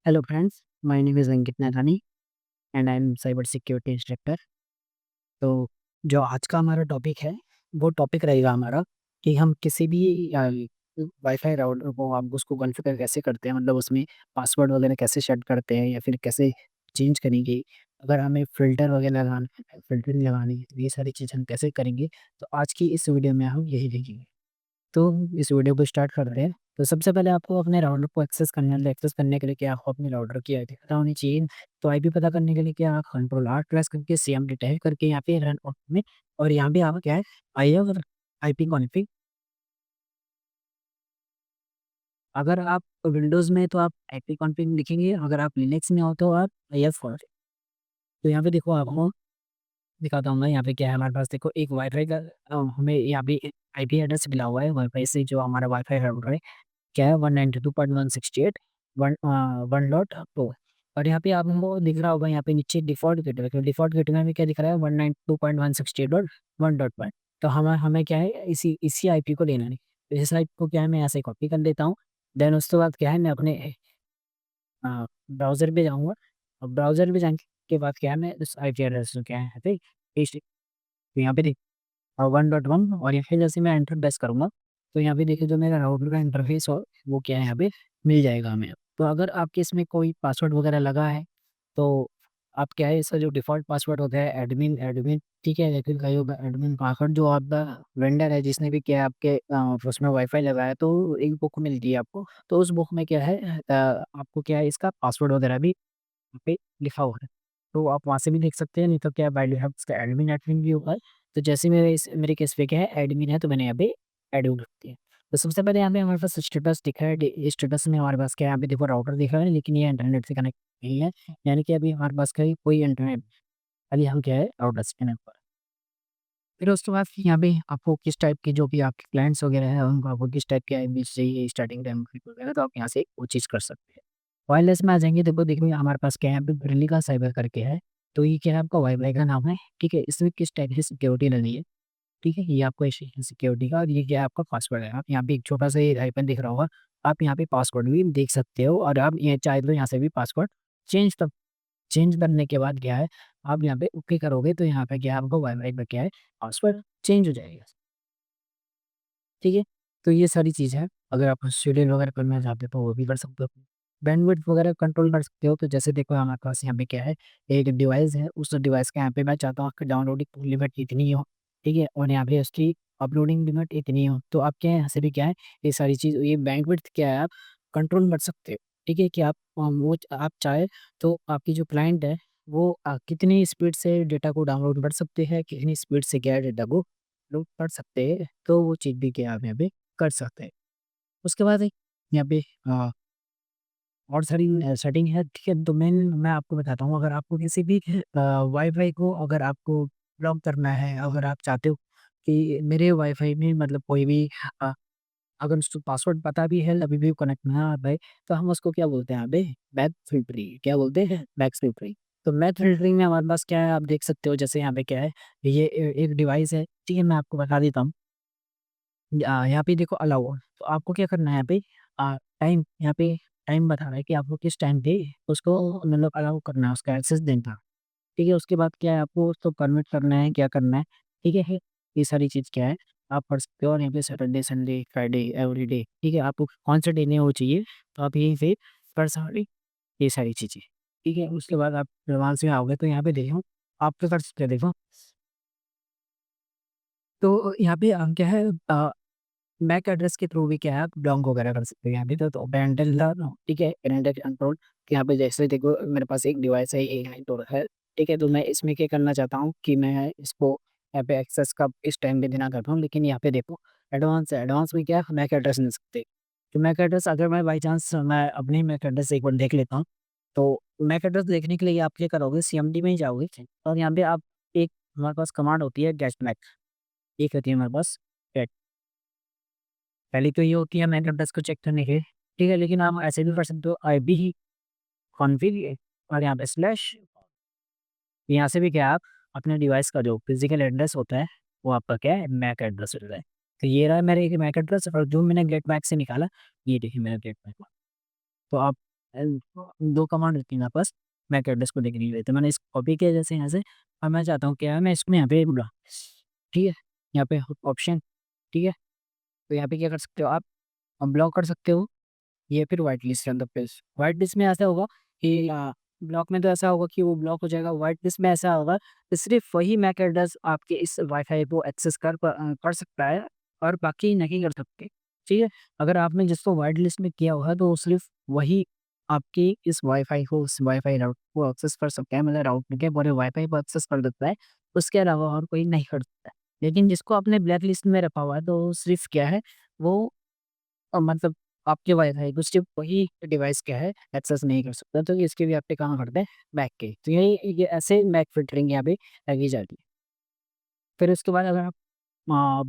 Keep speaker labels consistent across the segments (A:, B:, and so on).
A: Hello friends, my name is Ankit Nathani and I am cyber security instructor. तो जो आज का हमारा टॉपिक है, वो टॉपिक रहेगा हमारा कि हम किसी भी वाईफ़ाई राउटर को आप उसको कॉन्फ़िगर कैसे करते हैं, मतलब उसमें पासवर्ड वगैरह कैसे सेट करते हैं या फिर कैसे चेंज करेंगे। अगर हमें फ़िल्टर वगैरह लगाना है, फ़िल्टरिंग लगानी है, तो ये सारी चीज़ें हम कैसे करेंगे, तो आज की इस वीडियो में हम यही देखेंगे। तो इस वीडियो को स्टार्ट करते हैं। तो सबसे पहले आपको अपने राउटर को एक्सेस करने के लिए क्या आपको अपने राउटर की आईपी पता होनी चाहिए। तो आईपी पता करने के लिए क्या आप कंट्रोल आर प्रेस करके सीएमडी टाइप करके यहाँ पे रन में और यहाँ पे आप क्या है आईपी कॉन्फ़िग। अगर आप विंडोज़ में हैं तो आप आईपी कॉन्फ़िग लिखेंगे, अगर आप लिनक्स में हो तो आप आईएफ कॉन्फ़िग। तो यहाँ पे देखो आपको दिखाता हूँ मैं, यहाँ पे क्या है हमारे पास, देखो एक वाईफ़ाई का हमें यहाँ पे आईपी एड्रेस मिला हुआ है वाईफ़ाई से, जो हमारा वाईफ़ाई राउटर है। क्या है 192.168 1.2 और यहाँ पे आपको दिख रहा होगा, यहाँ पे नीचे डिफ़ॉल्ट गेटवे में क्या दिख रहा है 192.168.1.1। तो हमें हमें क्या है इसी इसी आईपी को लेना है। तो इस आईपी को क्या है मैं यहाँ से कॉपी कर लेता हूँ। देन उसके बाद क्या है मैं अपने ब्राउज़र पे जाऊँगा और ब्राउज़र पे जाने के बाद क्या है मैं उस आईपी एड्रेस को क्या है यहाँ पे पेस्ट, तो यहाँ पे 1.1 और यहाँ पे जैसे मैं एंटर प्रेस करूँगा, तो यहाँ पे देखिए जो मेरा राउटर का इंटरफ़ेस हो वो क्या है यहाँ पे मिल जाएगा हमें। तो अगर आपके इसमें कोई पासवर्ड वगैरह लगा है, तो आप क्या है इसका जो डिफ़ॉल्ट पासवर्ड होता है एडमिन एडमिन, ठीक है? या फिर कहीं होगा एडमिन पासवर्ड, जो आपका वेंडर है जिसने भी क्या है आपके उसमें वाईफ़ाई लगाया, तो एक बुक मिलती है आपको। तो उस बुक में क्या है आपको क्या है इसका पासवर्ड वगैरह भी पे लिखा हुआ है। तो आप वहाँ से भी देख सकते हैं, नहीं तो क्या बाय डिफ़ॉल्ट इसका एडमिन भी होगा। तो जैसे मेरे केस पे क्या है एडमिन है, तो मैंने यहाँ पे एडमिन रख दिया। तो सबसे पहले यहाँ पे हमारे पास स्टेटस दिखा है, डे स्टेटस में हमारे पास क्या है यहाँ पे देखो राउटर दिख रहा है, लेकिन ये इंटरनेट से कनेक्ट नहीं है। यानी कि अभी हमारे पास कोई इंटरनेट, खाली हम क्या है राउटर से कनेक्ट कर। फिर उसके बाद फिर यहाँ पे आपको किस टाइप के जो भी आपके क्लाइंट्स वगैरह हैं, उनको आपको किस टाइप के आईपी चाहिए स्टार्टिंग टाइम वगैरह, तो आप यहाँ से वो चीज़ कर सकते हैं। वायरलेस में आ जाएँगे, देखो देखिए हमारे पास क्या है यहाँ पे ब्रिलिका साइबर करके है। तो ये क्या है आपका वाईफ़ाई का नाम है, ठीक है? इसमें किस टाइप की सिक्योरिटी डली है, ठीक है? ये आपको इस सिक्योरिटी का, और ये क्या है आपका पासवर्ड है। आप यहाँ पे एक छोटा-सा ये आइकन दिख रहा होगा, आप यहाँ पे पासवर्ड भी देख सकते हो और आप ये चाहे तो यहाँ से भी पासवर्ड चेंज कर चेंज करने के बाद क्या है, आप यहाँ पे ओके करोगे तो यहाँ पे क्या है आपका वाईफ़ाई का क्या है पासवर्ड चेंज हो जाएगा, ठीक है? तो ये सारी चीज़ है। अगर आप शेड्यूल वगैरह करना चाहते हो तो वो भी कर सकते हो। बैंडविड्थ वगैरह कंट्रोल कर सकते हो, तो जैसे देखो हमारे पास यहाँ पे क्या है, एक डिवाइस है, उस डिवाइस के यहाँ पे मैं चाहता हूँ कि डाउनलोडिंग लिमिट इतनी हो, ठीक है? और यहाँ पे उसकी अपलोडिंग लिमिट इतनी हो, तो आप क्या है यहाँ से भी क्या है, ये सारी चीज़, ये बैंडविड्थ क्या है आप कंट्रोल कर सकते हो, ठीक है? कि आप आप चाहे तो आपकी जो क्लाइंट है वो कितनी स्पीड से डेटा को डाउनलोड कर सकते हैं, कितनी स्पीड से क्या है डेटा को लोड कर सकते हैं, तो वो चीज़ भी क्या है आप यहाँ पे कर सकते हैं। उसके बाद एक यहाँ पे और सारी सेटिंग है, ठीक है? तो मैं आपको बताता हूँ, अगर आपको किसी भी वाईफ़ाई को अगर आपको ब्लॉक करना है, अगर आप चाहते हो कि मेरे वाईफ़ाई में मतलब कोई भी अ, अगर उसको पासवर्ड पता भी है, अभी भी कनेक्ट ना आ पाए, तो हम उसको क्या बोलते हैं यहाँ पे बैक फ़िल्टरिंग, क्या बोलते हैं? Back filtering. तो बैक फ़िल्टरिंग में हमारे पास क्या है आप देख सकते हो, जैसे यहाँ पे क्या है, ये एक डिवाइस है, ठीक है? मैं आपको बता देता हूँ। यहाँ पे देखो अलाउ, तो आपको क्या करना है यहाँ पे टाइम, यहाँ पे टाइम बता रहा है कि आपको किस टाइम पे उसको मतलब अलाउ करना है, उसका एक्सेस देना है, ठीक है? उसके बाद क्या है आपको उसको परमिट करना है, क्या करना है, ठीक है? ये सारी चीज़ क्या है आप कर सकते हो, और यहाँ पे सैटरडे, संडे, फ्राइडे, एवरीडे, ठीक है? आपको कौन-सा डे नहीं वो चाहिए, तो आप यहीं से कर सकते, ये सारी चीज़ें, ठीक है? उसके बाद आप एडवांस में आओगे तो यहाँ पे देखो, आप क्या कर सकते हो देखो, तो यहाँ पे क्या है मैक एड्रेस के थ्रू भी क्या है आप डोंग वगैरह कर सकते हैं यहाँ पे, तो पैरेंटल ठीक है, पैरेंटल कंट्रोल कि यहाँ पे जैसे देखो मेरे पास एक डिवाइस है, ए डोर है, ठीक है? तो मैं इसमें क्या करना चाहता हूँ कि मैं इसको यहाँ पे एक्सेस कब इस टाइम पे देना चाहता हूँ, लेकिन यहाँ पे देखो एडवांस है, एडवांस में क्या है मैक एड्रेस नहीं सकते। तो मैक एड्रेस अगर मैं बाई चांस मैं अपनी मैक एड्रेस एक बार देख लेता हूँ, तो मैक एड्रेस देखने के लिए आप क्या करोगे सीएमडी में ही जाओगे और यहाँ पे आप एक हमारे पास कमांड होती है गेट मैक, एक होती है हमारे पास पहली तो ये होती है मैक एड्रेस को चेक करने के, ठीक है? लेकिन आप ऐसे भी कर सकते हो आईबी कॉन्फिग और यहाँ पे स्लैश, यहाँ से भी क्या है आप अपने डिवाइस का जो फिजिकल एड्रेस होता है, वो आपका क्या है मैक एड्रेस होता है। तो ये रहा मेरा एक मैक एड्रेस, और जो मैंने गेट मैक से निकाला, ये देखिए मेरा गेट मैक। तो आप 2 कमांड होती हैं मेरे पास मैक एड्रेस को देखने के लिए। तो मैंने इसको कॉपी किया जैसे यहाँ से, और मैं चाहता हूँ क्या है, मैं इसको यहाँ पे बुला, ठीक है? यहाँ पे ऑप्शन, ठीक है? तो यहाँ पे क्या कर सकते हो आप, ब्लॉक कर सकते हो, या फिर white list run the page. White list में ऐसा होगा कि ब्लॉक में तो ऐसा होगा कि वो ब्लॉक हो जाएगा, व्हाइट लिस्ट में ऐसा होगा कि सिर्फ़ वही मैक एड्रेस आपके इस वाईफ़ाई को एक्सेस कर सकता है, और बाकी नहीं कर सकते, ठीक है? अगर आपने जिसको व्हाइट लिस्ट में किया हुआ है तो सिर्फ़ वही आपकी इस वाईफ़ाई को, उस वाईफ़ाई राउटर को एक्सेस कर सकता है, मतलब राउटर के पूरे वाईफ़ाई को एक्सेस कर देता है, उसके अलावा और कोई नहीं कर सकता है। लेकिन जिसको आपने ब्लैक लिस्ट में रखा हुआ है तो सिर्फ़ क्या है, वो मतलब आपके वाईफ़ाई को सिर्फ़ वही डिवाइस क्या है एक्सेस नहीं कर सकता, तो इसके भी आपके काम करते हैं बैक के। तो ये ऐसे बैक फ़िल्टरिंग यहाँ पे लगी जाती है। फिर उसके बाद अगर आप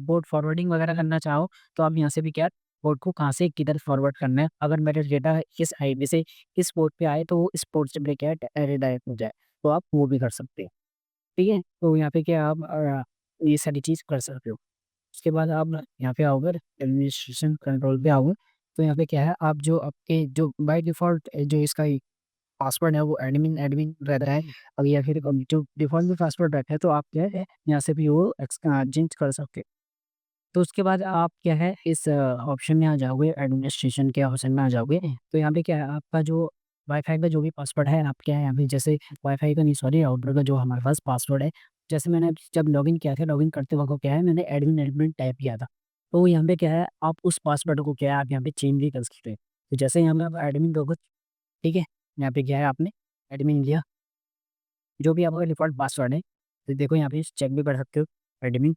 A: पोर्ट फॉरवर्डिंग वगैरह करना चाहो, तो आप यहाँ से भी क्या, पोर्ट को कहाँ से किधर फॉरवर्ड करना है, अगर मेरा डेटा इस आईपी से इस पोर्ट पे आए तो वो इस पोर्ट से मेरे क्या है रिडायरेक्ट हो जाए, तो आप वो भी कर सकते हैं। ठीक है? तो यहाँ पे क्या आप ये सारी चीज़ कर सकते हो। उसके बाद आप यहाँ पे आओगे, एडमिनिस्ट्रेशन कंट्रोल पे आओगे, तो यहाँ पे क्या है, आप जो आपके जो बाय डिफ़ॉल्ट जो इसका पासवर्ड है वो एडमिन एडमिन रहता है, और या फिर जो डिफ़ॉल्ट में पासवर्ड रहता है, तो आप क्या है यहाँ से भी वो चेंज कर सकते हो। तो उसके बाद आप क्या है इस ऑप्शन में आ जाओगे, एडमिनिस्ट्रेशन के ऑप्शन में आ जाओगे, तो यहाँ पे क्या है आपका जो वाईफ़ाई का जो भी पासवर्ड है, आप क्या है यहाँ पे जैसे वाईफ़ाई का नहीं, सॉरी, राउटर का जो हमारे पास पासवर्ड है, जैसे मैंने जब लॉगिन किया था, लॉगिन करते वक़्त क्या है मैंने एडमिन एडमिन टाइप किया था। तो यहाँ पे क्या है आप उस पासवर्ड को क्या है आप यहाँ पे चेंज भी कर सकते हैं। तो जैसे यहाँ पे आप एडमिन दोगे, ठीक है? यहाँ पे क्या है आपने एडमिन लिया, जो भी आपका डिफ़ॉल्ट पासवर्ड है, तो देखो यहाँ पे चेक भी कर सकते हो एडमिन।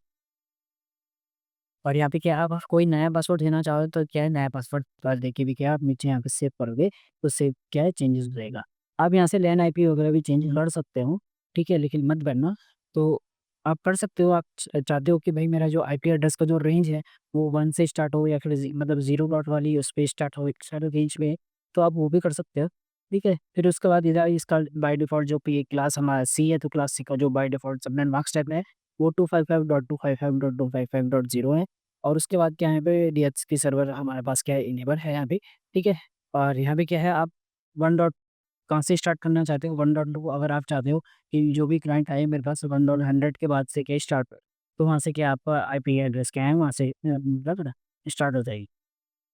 A: और यहाँ पे क्या आप कोई नया पासवर्ड देना चाहो तो क्या है नया पासवर्ड देके भी क्या आप नीचे यहाँ पे सेव करोगे, तो सेव क्या है चेंजेस हो जाएगा। आप यहाँ से लैन आईपी वगैरह भी चेंज कर सकते हो, ठीक है? लेकिन मत करना। तो आप कर सकते हो, आप चाहते हो कि भाई मेरा जो आईपी एड्रेस का जो रेंज है वो 1 से स्टार्ट हो, या फिर मतलब 0 डॉट वाली उस पे स्टार्ट हो, एक सारे रेंज में, तो आप वो भी कर सकते हो, ठीक है? फिर उसके बाद इधर इसका बाय डिफ़ॉल्ट जो पी क्लास हमारा सी है, तो क्लास सी का जो by default subnet mask type है, वो 255.255.255.0 है। और उसके बाद क्या है यहाँ पे डीएचसीपी सर्वर हमारे पास क्या है इनेबल है यहाँ पे, ठीक है? और यहाँ पे क्या है आप 1 डॉट कहाँ से स्टार्ट करना चाहते हो, 1.2 अगर आप चाहते हो कि जो भी क्लाइंट आए मेरे पास 1.100 के बाद से क्या स्टार्ट, तो वहाँ से क्या आपका आईपी एड्रेस क्या है वहाँ से मतलब स्टार्ट हो जाएगी,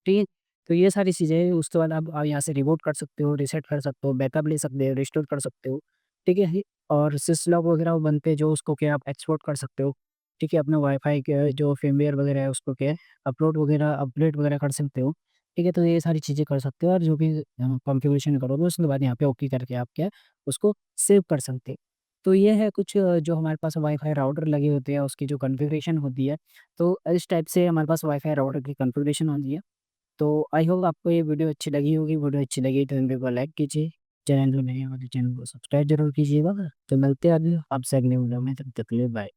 A: ठीक है? तो ये सारी चीज़ें हैं, उसके बाद आप यहाँ से रिबूट कर सकते हो, रीसेट कर सकते हो, बैकअप ले सकते हो, रिस्टोर कर सकते हो, ठीक है? और सिसलॉग वगैरह बनते हैं जो उसको क्या आप एक्सपोर्ट कर सकते हो, ठीक है? अपने वाईफ़ाई के जो फ़र्मवेयर वगैरह है उसको क्या है अपलोड वगैरह अपडेट वगैरह कर सकते हो, ठीक है? तो ये सारी चीज़ें कर सकते हो, और जो भी कॉन्फ़िगरेशन करोगे उसके बाद यहाँ पे ओके करके आप क्या है उसको सेव कर सकते हो। तो ये है कुछ जो हमारे पास वाईफ़ाई राउटर लगे होते हैं उसकी जो कॉन्फ़िगरेशन होती है, तो इस टाइप से हमारे पास वाईफ़ाई राउटर की कॉन्फ़िगरेशन होती है। तो आई होप आपको ये वीडियो अच्छी लगी होगी। वीडियो अच्छी लगी तो वीडियो को लाइक कीजिए, चैनल में नए हो तो चैनल को सब्सक्राइब ज़रूर कीजिएगा। तो मिलते हैं अगले आपसे अगले वीडियो में, तब तक के लिए बाय।